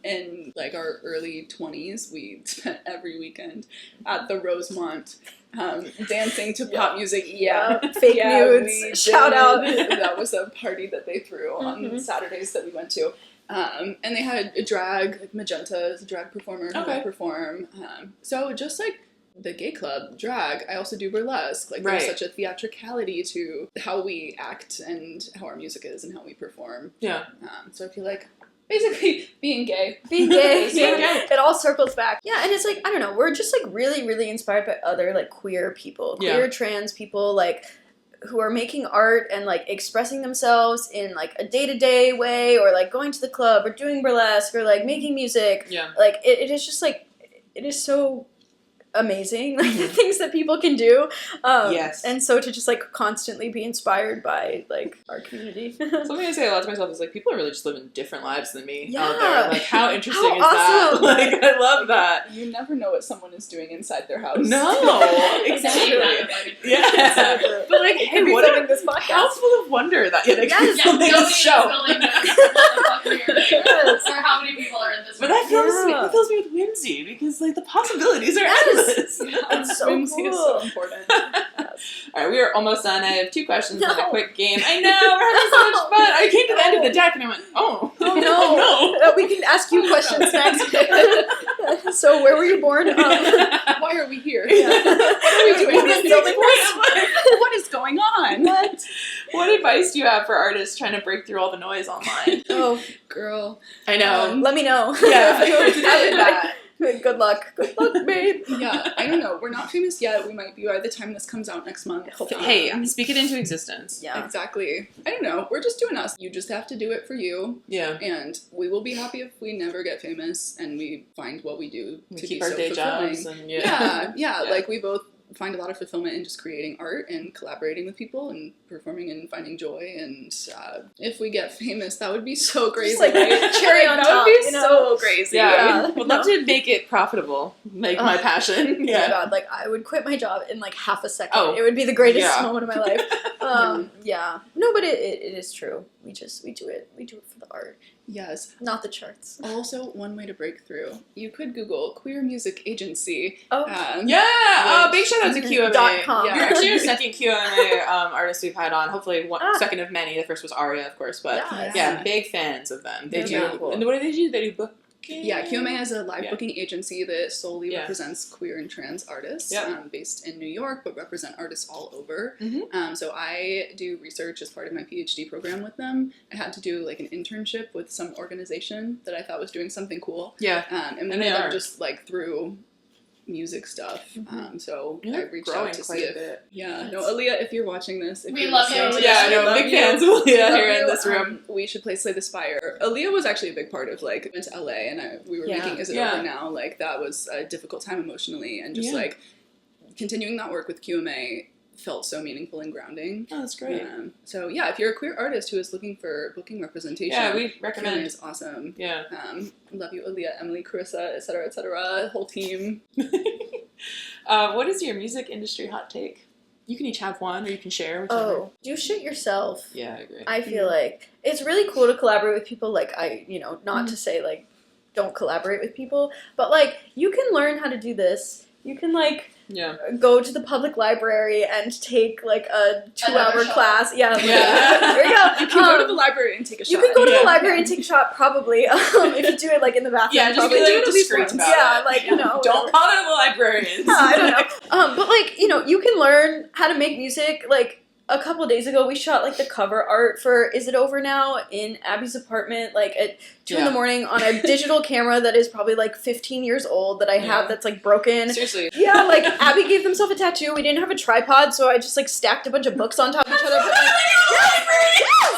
In like our early 20s, we spent every weekend at the Rosemont dancing to pop music. Fake nudes. Shout out. That was a party that they threw on Saturdays that we went to. And they had a drag, like Magenta is a drag performer who would perform. So just like the gay club, drag, I also do burlesque. Like there's such a theatricality to how we act and how our music is and how we perform. Yeah. So I feel like basically being gay. It all circles back. Yeah, and it's like, I don't know, we're just like really, really inspired by other like queer people, queer trans people, like who are making art and like expressing themselves in like a day-to-day way or like going to the club or doing burlesque or like making music. Yeah. Like it is just like, it is so amazing, like the things that people can do. Yes. And so to just like constantly be inspired by like our community. Something I say a lot to myself is like people are really just living different lives than me out Yeah. there. Like how interesting How is that? awesome. Like I love that. You never know what someone is doing inside their house. No, exactly. Yeah, but like, hey, what filming this podcast. how full of wonder that they could be Yes. filming this show. Or how many people are in this But room. that fills me with whimsy because like the possibilities are endless. That's so Whimsy is so cool. important. All right, we are almost done. I have 2 questions and a quick game. I know, we're having so much fun. I came to the end of the deck and I went, oh no. We can ask you questions next. So where were you born? Why are we here? What are we doing? What is What is going on? What advice do you have for artists trying to break through all the noise online? Oh, Girl. I know. let me know. Yeah. If you have that. Good luck. Good luck, babe. Yeah, I don't know. We're not famous yet. We might be by the time this comes out next month. Hey, speak it into existence. Yeah. Exactly. I don't know. We're just doing us. You just have to do it for you. Yeah. And we will be happy if we never get famous and we find what we do We to keep be our so day fulfilling. jobs and Yeah. Like we both find a lot of fulfillment in just creating art and collaborating with people and performing and finding joy. And if we get famous, that would be so crazy. Just like cherry on that top. would be you know? so crazy. Yeah, would love to make it profitable, like my passion. Oh my God, like I would quit my job in like half a second. Oh, it would be the greatest yeah. moment of my life. Yeah. No, but it is true. We do it. We do it for the art, Yes. not the charts. Also, one way to break through. You could Google queer music agency. Oh. Yeah, big shout out to QMA. .com. You're actually our second QMA artist we've had on. Hopefully, second of many. The first was Aria, of course, but Yes. yeah, big fans of them. They They're do. really cool. And what do? They do book Yeah, QMA is a live booking agency that solely Yeah. represents queer and trans artists, based in New York, but represent artists all over. So I do research as part of my PhD program with them. I had to do like an internship with some organization that I thought was doing something cool. Yeah. And we met them just like through music stuff. So I reached out to see if Aaliyah, if you're watching this, if we you're love you. listening to Yeah, I this, know, we big love fans of you. Aaliyah Love here in you. this room. We should play Slay the Spire. Aaliyah was actually a big part of like went to LA and we were making Is It Over Now? Like that was a difficult time emotionally and just like continuing that work with QMA felt so meaningful and grounding. Oh, that's great. So yeah, if you're a queer artist who is looking for booking representation, we recommend. QMA is awesome. Yeah. Love you, Aaliyah, Emily, Carissa, etc., whole team. What is your music industry hot take? You can each have one, or you can share. Whichever. Oh, do shit yourself. Yeah, I agree. I feel like it's really cool to collaborate with people. Like not to say like don't collaborate with people, but like you can learn how to do this. You can like go to the public library and take like a 2-hour class. There you go. You can go to the library and take a shot. You can go to the library and take a shot, probably, if you do it like in the bathroom. Yeah, just probably be do like it at least discreet once. about it. Like don't bother the librarians. I don't know. But like you can learn how to make music. Like a couple of days ago, we shot like the cover art for Is It Over Now in Abby's apartment, like at 2 in the morning on a digital camera that is probably like 15 years old that I have that's like broken. Seriously. Yeah, like Abby gave themselves a tattoo. We didn't have a tripod, so I just like stacked a bunch of books on top of each other. But, like,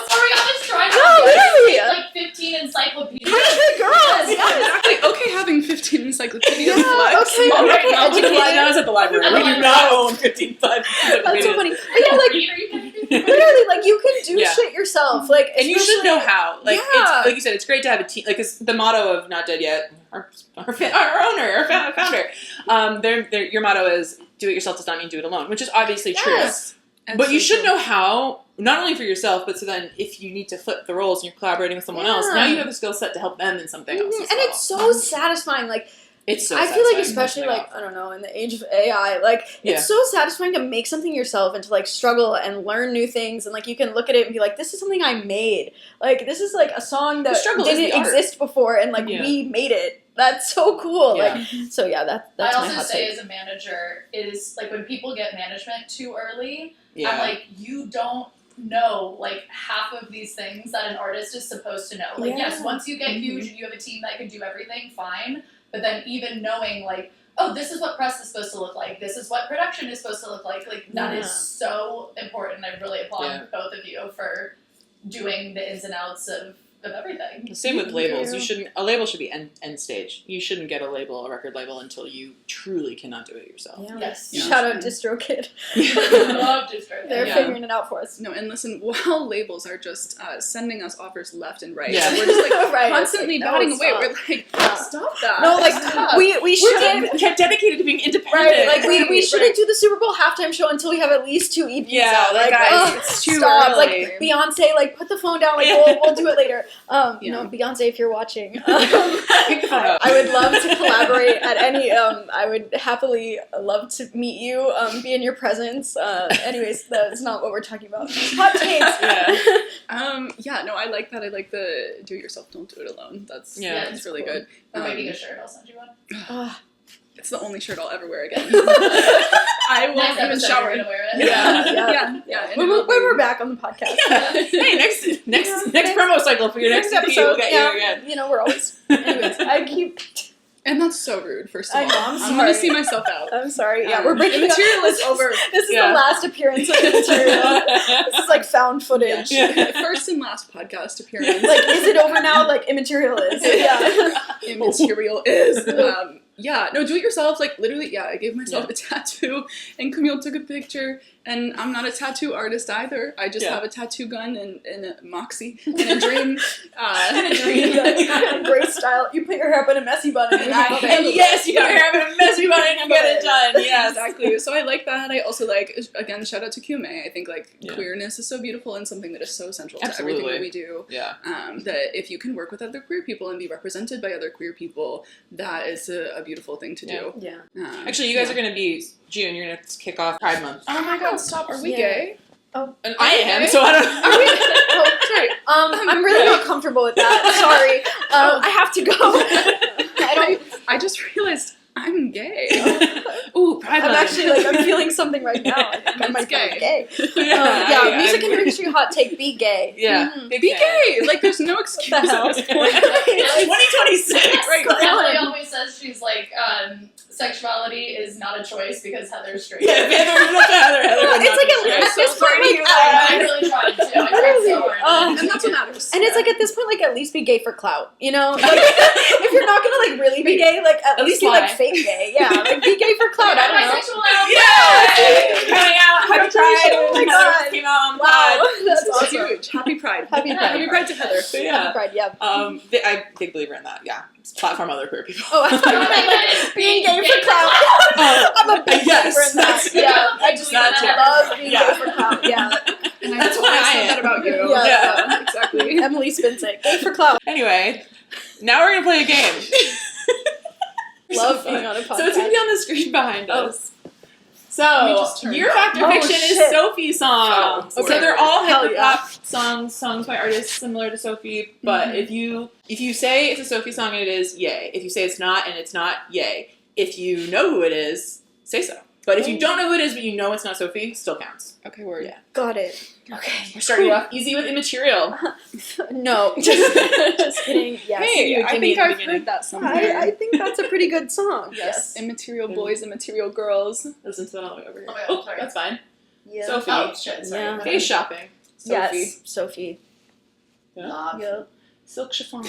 Before we got this tripod, No, literally. like 15 encyclopedias. girls, Exactly. Okay, having 15 encyclopedias. Yeah, flex. okay, Oh, okay, now educated. I was at the library. We do not own 15 That's so funny. But yeah, like literally, like you can do shit yourself. Like, and you should know how. Like, it's, like you said, it's great to have a team. Like, it's the motto of Not Dead Yet. Our owner, our founder. Your motto is "Do it yourself does not mean do it alone," which is obviously true. But you should know how, not only for yourself, but so then if you need to flip the roles and you're collaborating with someone else, now you have a skill set to help them in something else. As and well. it's so satisfying. Like, it's so I feel like, satisfying. especially like I don't know, in the age of AI, like it's so satisfying to make something yourself and to like struggle and learn new things, and like you can look at it and be like, this is something I made. Like this is like a song that didn't exist before, and like we made it. That's so cool. Like so, that's I my also hot say take. as a manager is like when people get management too early, Yeah. I'm like, you don't know like half of these things that an artist is supposed to know. Like yes, once you get huge and you have a team that can do everything, fine. But then even knowing like, oh, this is what press is supposed to look like. This is what production is supposed to look like. Like that is so important. I really applaud both of you for doing the ins and outs of everything. Same with labels. A label should be end stage. You shouldn't get a record label until you truly cannot do it yourself. Yeah. Yes. Shout out DistroKid. Love DistroKid. They're figuring it out for us. No, and listen, while labels are just sending us offers left and right, Yeah. we're just like Right. constantly Like, batting no, away. stop. We're like, stop that. No, like Stop. we shouldn't. We're dedicated to being independent. Right, like we shouldn't do the Super Bowl halftime show until we have at least 2 EPs out. Like, guys, it's too stop. early. Like Beyonce, like put the phone down. Like we'll do it later. You know, Beyonce, if you're watching, Pick the phone up. I would love to collaborate at any. I would happily love to meet you. Be in your presence. Anyways, that's not what we're talking about. Hot takes. No, I like that. I like the do it yourself, don't do it alone. That's really good. We're making a shirt. I'll send you one. It's the only shirt I'll ever wear again. I won't Next even episode, shower. we're gonna wear it. Yeah. When we're back on the podcast. Hey, next promo cycle for your next episode. We'll get you again. You know, we're always. Anyways, I keep. And that's so rude, first of all. I know, I'm I'm gonna sorry. see myself out. I'm sorry. Yeah, we're breaking Immaterial is over. This is the last appearance of Immaterial. This is like found footage. First and last podcast appearance. Like, is it over now? Like, Immaterial is. Yeah. Immaterial is. No, do it yourself. Like, literally, I gave myself a tattoo, and Camille took a picture, and I'm not a tattoo artist either. I just have a tattoo gun and a moxie and a dream. Great style. You put your hair up in a messy bun and you have it. Yes, you got your hair in a messy bun and you get it done. Yes. Exactly. So I like that. I also like, again, shout out to QMA. I think like queerness is so beautiful and something that is so central to everything that we do. Yeah. That if you can work with other queer people and be represented by other queer people, that is a beautiful thing to do. Yeah. Actually, you guys are going to be June. You're going to kick off Pride Month. Oh my God! Stop. Are we gay? Oh, and I am. So I don't. Are we? Oh, sorry. I'm really not comfortable with that. Sorry. I have to go. I just realized I'm gay. Ooh, Pride I'm Month. actually like, I'm feeling something right now. I think I might be gay. Music industry hot take, be gay. Yeah. Mhm. Be gay. Like, there's no excuse at this point. 2026. Right. Emily always says she's like, sexuality is not a choice because Heather's straight. Yeah, Heather. It's like at this point, like, I really tried to. I tried so hard. And that's what matters. and it's like at this point, like at least be gay for clout, you know? Like, if you're not gonna like really be gay, like at least be lie. like fake gay. Yeah, like be gay for clout. I don't know. Bisexual now. Yeah! Coming out. Happy Pride. Oh my Heather God. came out on the Wow, pod. that's That's awesome. huge. Happy Pride. Happy Pride. Happy Pride to Heather. But yeah. Happy Pride, yeah. I'm a big believer in that. Yeah. Platform other queer people. Oh, I thought being gay for clout. I'm a big Yes, believer in that. that's- Yeah, I just that's it. love being Yeah. gay for clout. Yeah, And That's I why I said am. that about you. Yeah. Exactly. Emily spins it. Gay for clout. Anyway, now we're going to play a game. Love So being on a podcast. So it's going to be on the screen behind us. Let me So, just turn Your it Fact or on. Fiction Oh, is shit. Sophie's songs. Oh, so they're all Hell hip yeah. hop songs by artists similar to Sophie. But if you say it's a Sophie song and it is, yay. If you say it's not and it's not, yay. If you know who it is, say so. But if you don't know who it is but you know it's not Sophie, still counts. Okay, word. Yeah. Got it. Okay. We're starting off easy with Immaterial. No, just kidding. Yes. Hey, you I give me think in the I've beginning. heard that somewhere. I think that's a pretty good song. Yes. Immaterial boys, immaterial girls. Listen to that all the way over here. Oh my God, Oh, sorry. that's fine. Yeah. Sophie. Oh, shit, sorry. Yeah. Face shopping. Yes. Sophie. Sophie. Love. Silk chiffon.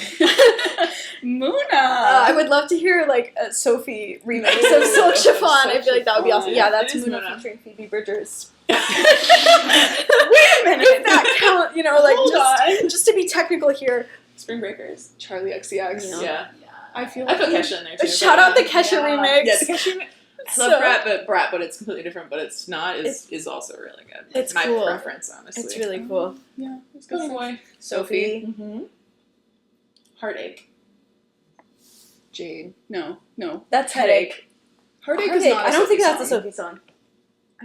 Muna. I would love to heir like a Sophie remix of Silk Chiffon. I feel like that would be awesome. Yeah, Yeah, that's it is Muna Muna. featuring Phoebe Bridgers. Wait a minute. If that count, you know, like Hold just to be technical here. Spring Breakers. Charlie XCX. Yeah. I feel I like put Kesha in there too. Shout but- out the Kesha remix. Yeah, the Kesha remix. I So- love Brat, but it's completely different. But it's not is also really good. It's my cool. preference, honestly. It's really cool. Yeah. It's Good good. boy. Sophie. Mm-hmm. Heartache. Jade. No. That's Headache. Heartache is not a I don't think Sophie that's a song. Sophie song.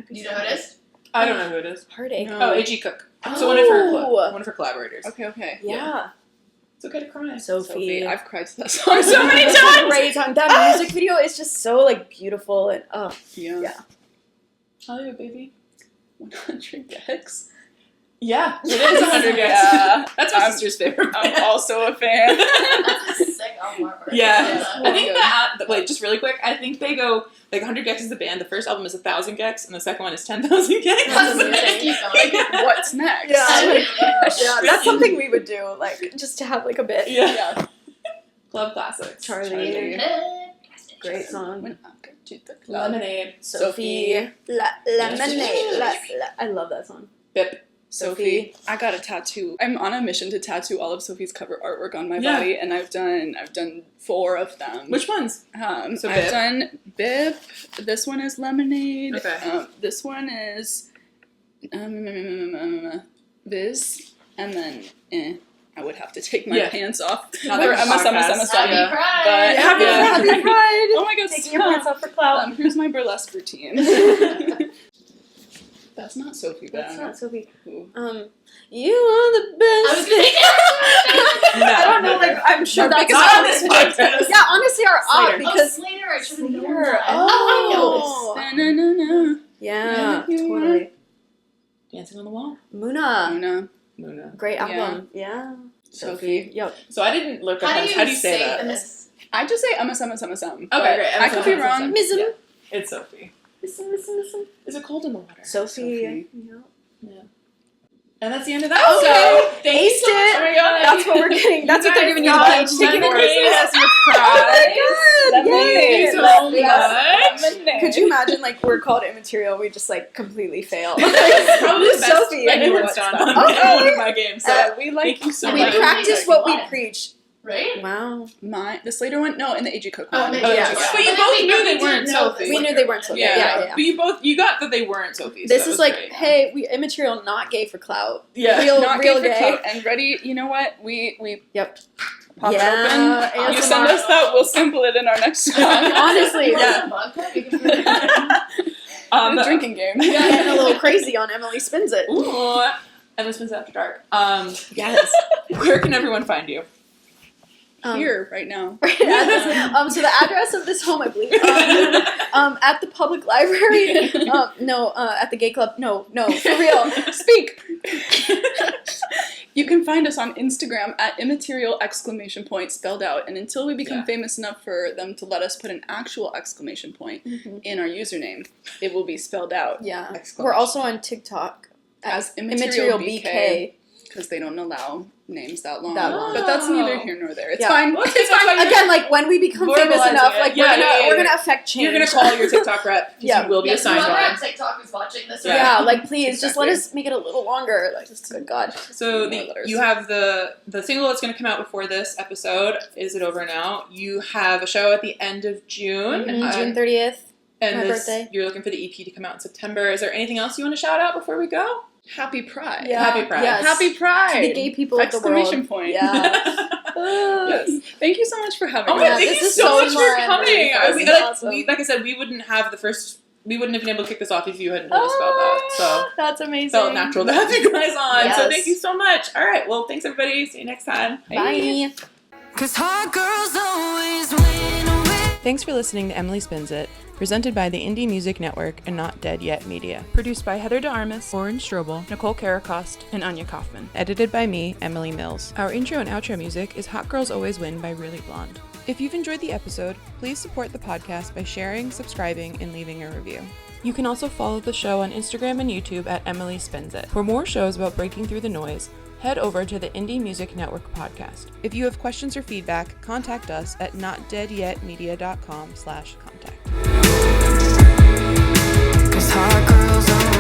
You know who it is? I don't know who it is. Heartache. No. Oh, A.G. Cook. So one of her Oh. one of her collaborators. Okay. Yeah. It's okay to cry. Sophie. I've cried to that song so It's many a times. great song. That music video is just so like beautiful and Yeah. Yeah. Hollywood baby. 100 Gex. Yeah, it is 100 Gex. Yeah. That's my sister's favorite. I'm also a fan. That's a sick album artwork. Yeah. I think Good. that, wait, just really quick, I think they go, like, 100 Gex is the band, the first album is 1,000 Gex, and the second one is 10,000 Gex. That's amazing. Keep going. What's next? Yeah. Yeah. that's something we would do, like just to have like a bit. Yeah. Club classics. Charlie. Great song. When I go to the club. Lemonade. Sophie. Lemonade. I love that song. Bip. Sophie. I got a tattoo. I'm on a mission to tattoo all of Sophie's cover artwork on my Yeah. body, and I've done 4 of them. Which ones? So Bip? I've done Bip. This one is Lemonade. Okay. This one is Viz, and then I would have to take my Yeah. pants off. Not For the Emma Summer podcast. Summer Summer. Yeah. Pride. But Happy Pride. Oh my god, Taking your pants off for clout. Here's my burlesque routine. That's not Sophie That's Bam. not Sophie. Who? You are the I was best. gonna say No, I don't know, like I'm sure that's not on this podcast. Yeah, honestly, our Slater. because Slater, I should have known Slater. that. Oh. I Na-na-na-na. yeah, Yeah. totally. Dancing on the Wall. Muna, Muna. Muna. great album. Yeah. Sophie. Yep. So I didn't look up How how do you say that? this? I just say Emma Summer Summer Summer. Okay, great. I could be wrong. Mism. Yeah. It's Sophie. Mism. Is it cold in the water? Sophie. And that's the end of that. Okay. So, thank you Aced so much. it. Oh my God. That's what we're getting. That's You what they're guys giving you got the page. Taking the lemonade as your Oh prize. my god! Lemonade. Yay. Thank you so much. Lemonade. Could you imagine, like, we're called immaterial, we just, like, completely fail? It's probably the best Sophie. anyone's done on Okay. one of my games. So we like thank you so we much. practice what we preach. Right? Wow. the Slater one. No, and the AG Cook Oh, one. the Oh, Yeah. yeah. Yeah. But you both knew they weren't Sophie. We knew they weren't Sophie. Yeah. But you got that they weren't Sophie. This so is it was like, great. hey, we immaterial, not gay for clout. Yeah. Real, Not real gay for gay. clout. And ready, you know what? We Yep. pop Yeah, it open. You ASMR. send us that, we'll sample it in our next song. Honestly, You want yeah. some vodka? We can put it in. The drinking game. Getting a little crazy on Emily Spins It. Ooh. Emma Spins After Dark. Yes. Where can everyone find you? here right now. So the address of this home, I believe, at the public library. At the gay club. No, for real. Speak. You can find us on Instagram at IMMATERIAL ! Spelled out. And until we become famous enough for them to let us put an actual exclamation point in our username, it will be spelled out. Yeah. We're also on TikTok as Immaterial BK. Because they don't allow names that long. But that's neither here nor there. It's fine. It's fine. Again, like when we become famous enough, like we're gonna affect change. You're gonna call your TikTok rep. You will be assigned whoever one. on TikTok is watching this. Yeah, like please, just let us make it a little longer. Like, just good God. So you have the single that's gonna come out before this episode. Is it over now? You have a show at the end of June. June 30th. And my birthday. You're looking for the EP to come out in September. Is there anything else you want to shout out before we go? Happy Pride. Yeah. Happy Pride. Yes. Happy Pride. To the gay people of the world. Exclamation point. Yeah. Yes. Thank you so much for having Oh me. my, thank this you is so much so for fun. coming. Really awesome. Like I said, we wouldn't have we wouldn't have been able to kick this off if you hadn't told us about that. So that's amazing. it felt natural to have you guys on. Yes. So thank you so much. All right. Well, thanks everybody. See you next time. Bye. 'Cause hot girls always win. Thanks for listening to Emily Spins It, presented by the Indie Music Network and Not Dead Yet Media. Produced by Heather de Armas, Oren Strobel, Nicole Caracost, and Anya Kauffman. Edited by me, Emily Mills. Our intro and outro music is Hot Girls Always Win by Really Blonde. If you've enjoyed the episode, please support the podcast by sharing, subscribing, and leaving a review. You can also follow the show on Instagram and YouTube at Emily Spins It. For more shows about breaking through the noise, head over to the Indie Music Network podcast. If you have questions or feedback, contact us at notdeadyetmedia.com/contact. 'Cause hot girls always